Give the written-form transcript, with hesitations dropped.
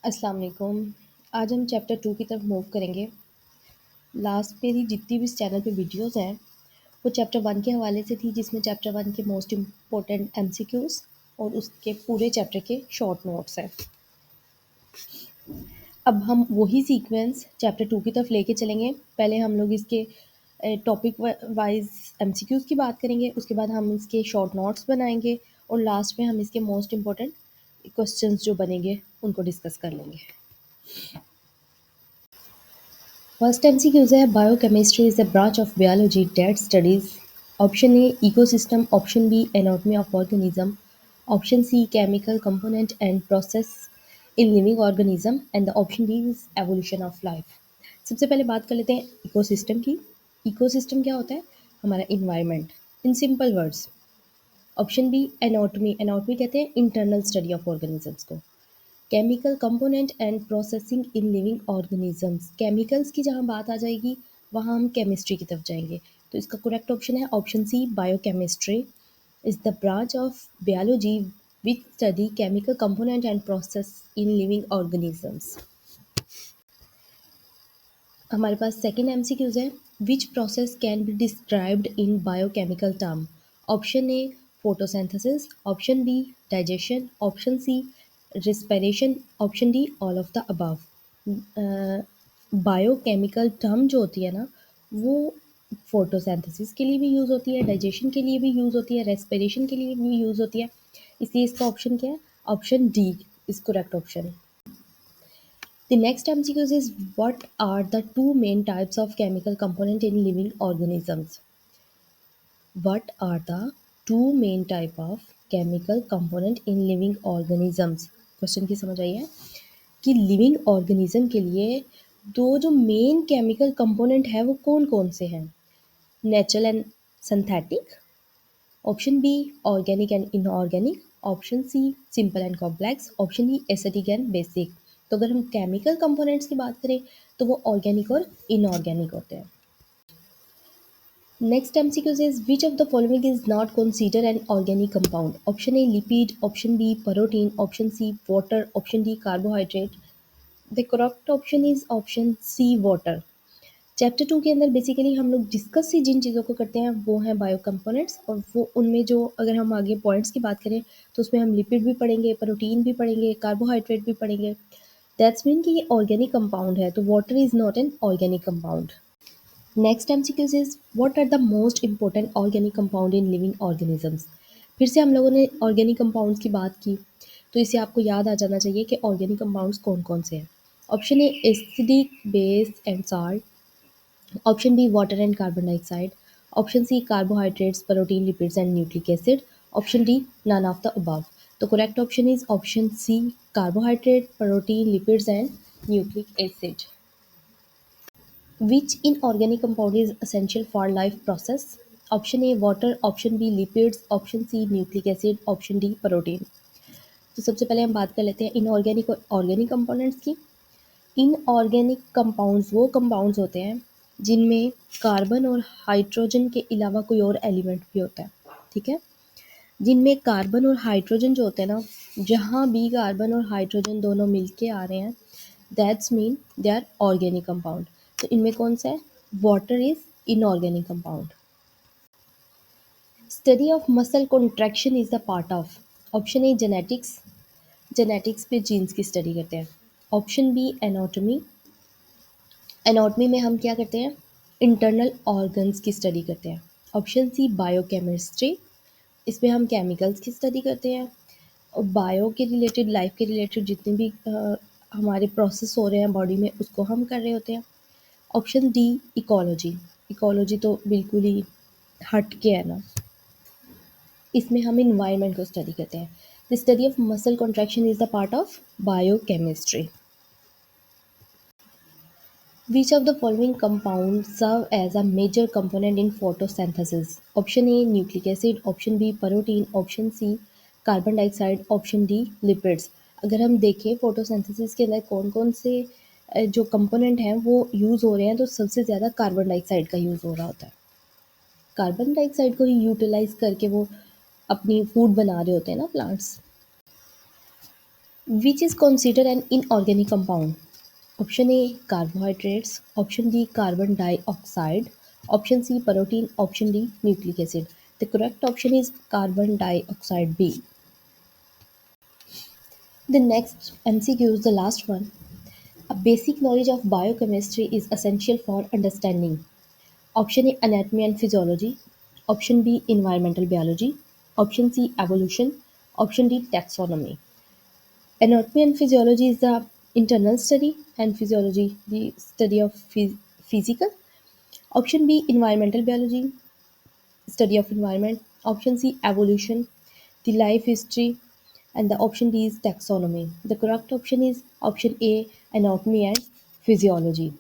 अस्सलाम वालेकुम। आज हम चैप्टर 2 की तरफ मूव करेंगे। लास्ट मेरी जितनी भी इस चैनल पे वीडियोस हैं, वो चैप्टर 1 के हवाले से थी, जिसमें चैप्टर 1 के मोस्ट इम्पोर्टेंट एमसीक्यूज़ और उसके पूरे चैप्टर के शॉर्ट नोट्स हैं। अब हम वही सीक्वेंस चैप्टर 2 की तरफ लेके चलेंगे। पहले हम लोग इसके टॉपिक वाइज़ एमसीक्यूज़ की बात करेंगे, उसके बाद हम इसके शॉर्ट नोट्स बनाएँगे और लास्ट में हम इसके मोस्ट इम्पोर्टेंट क्वेश्चंस जो बनेंगे, उनको डिस्कस कर लेंगे। First MCQs है biochemistry is a branch of biology that studies option A ecosystem, option B anatomy of organism, option C chemical component and process in living organism and the option D is evolution of life. सबसे पहले बात कर लेते हैं ecosystem की। Ecosystem क्या होता है? हमारा environment. In simple words. Option B anatomy. Anatomy कहते हैं इंटरनल स्टडी ऑफ ऑर्गेनिजम्स को। Chemical component and processing in living organisms. Chemicals की जहाँ बात आ जाएगी, वहाँ हम केमिस्ट्री की तरफ जाएंगे। तो इसका करेक्ट ऑप्शन है option C biochemistry is the branch of biology which study chemical component and process in living organisms. हमारे पास सेकेंड एमसीक्यूज है which process can be described in biochemical term. Option A photosynthesis, option B digestion, option C respiration, option D all of the above. Biochemical term जो होती है ना, वो photosynthesis के लिए भी यूज़ होती है, डाइजेशन के लिए भी यूज़ होती है, रेस्पिरेशन के लिए भी यूज़ होती है। इसलिए इसका ऑप्शन क्या है? Option D is correct option. The next MCQ is what are the two main types of chemical component in living organisms? What are the two main type of chemical component in living organisms? Question की समझ आई है कि living organism के लिए दो जो main chemical component है वो कौन कौन से हैं? Natural and synthetic, option B organic and inorganic, option C simple and complex, option D acidic and basic. तो अगर हम केमिकल कंपोनेंट्स की बात करें तो वो ऑर्गेनिक और इनऑर्गेनिक होते हैं। Next MCQ is which of the following is not consider an organic compound. Option A lipid, option B protein, option C water, option D carbohydrate. The correct option is option C water. Chapter 2 के अंदर basically हम लोग discuss ही जिन चीज़ों को करते हैं वो हैं बायो कंपोनेंट्स, और वो उनमें जो अगर हम आगे पॉइंट्स की बात करें तो उसमें हम लिपिड भी पढ़ेंगे, प्रोटीन भी पढ़ेंगे, कार्बोहाइड्रेट भी पढ़ेंगे। दैट्स मीन कि ये ऑर्गेनिक कंपाउंड है, तो water is not an organic compound. Next MCQs is what are the most important organic compound in living organisms. फिर से हम लोगों ने ऑर्गेनिक कंपाउंड्स की बात की, तो इससे आपको याद आ जाना चाहिए कि ऑर्गेनिक कंपाउंड्स कौन कौन से हैं। Option A acidic, base and salt, option B water and carbon dioxide, option C carbohydrates, protein, lipids and nucleic acid, option D none of the above. तो correct option is option C carbohydrate, protein, lipids and nucleic acid. Which inorganic compound is essential for life process? Option A water, option B lipids, option C nucleic acid, option D protein। तो सबसे पहले हम बात कर लेते हैं inorganic और organic components की। इनऑर्गेनिक कंपाउंड्स वो कंपाउंड्स होते हैं जिनमें कार्बन और हाइड्रोजन के अलावा कोई और एलिमेंट भी होता है, ठीक है? जिनमें कार्बन और हाइड्रोजन जो होते हैं ना, जहाँ भी कार्बन और हाइड्रोजन दोनों मिलके आ रहे हैं, that's mean they are organic compound. तो इनमें कौन सा है? Water is inorganic compound. Study of muscle contraction is the part of. Option A genetics, genetics पे जीन्स की स्टडी करते हैं। ऑप्शन बी एनाटॉमी, एनाटॉमी में हम क्या करते हैं? इंटरनल ऑर्गन्स की स्टडी करते हैं। ऑप्शन सी बायोकेमिस्ट्री, इसमें हम केमिकल्स की स्टडी करते हैं। और बायो के रिलेटेड, लाइफ के रिलेटेड जितने भी हमारे प्रोसेस हो रहे हैं बॉडी में, उसको हम कर रहे होते हैं। ऑप्शन डी इकोलॉजी, इकोलॉजी तो बिल्कुल ही हट के है ना, इसमें हम इन्वायरमेंट को स्टडी करते हैं। The study of muscle contraction is the part of biochemistry. Which of the following compounds serve as a major component in photosynthesis? Option A nucleic acid, option B protein, option C carbon dioxide, option D lipids. अगर हम देखें photosynthesis के अंदर कौन कौन से जो component हैं वो यूज़ हो रहे हैं, तो सबसे ज़्यादा कार्बन डाइऑक्साइड का यूज़ हो रहा होता है। कार्बन डाइऑक्साइड को ही यूटिलाइज करके वो अपनी फूड बना रहे होते हैं ना plants. Which is considered an inorganic compound? Option A carbohydrates, option B carbon dioxide, option C protein, option D nucleic acid. The correct option is carbon dioxide B. The next MCQ is the last one. A basic knowledge of biochemistry is essential for understanding. Option A anatomy and physiology, option B environmental biology, option C evolution, option D taxonomy. Anatomy and physiology is the internal study and physiology the study of physical. Option B environmental biology, study of environment. Option C evolution, the life history, and the option D is taxonomy. The correct option is option A anatomy and physiology.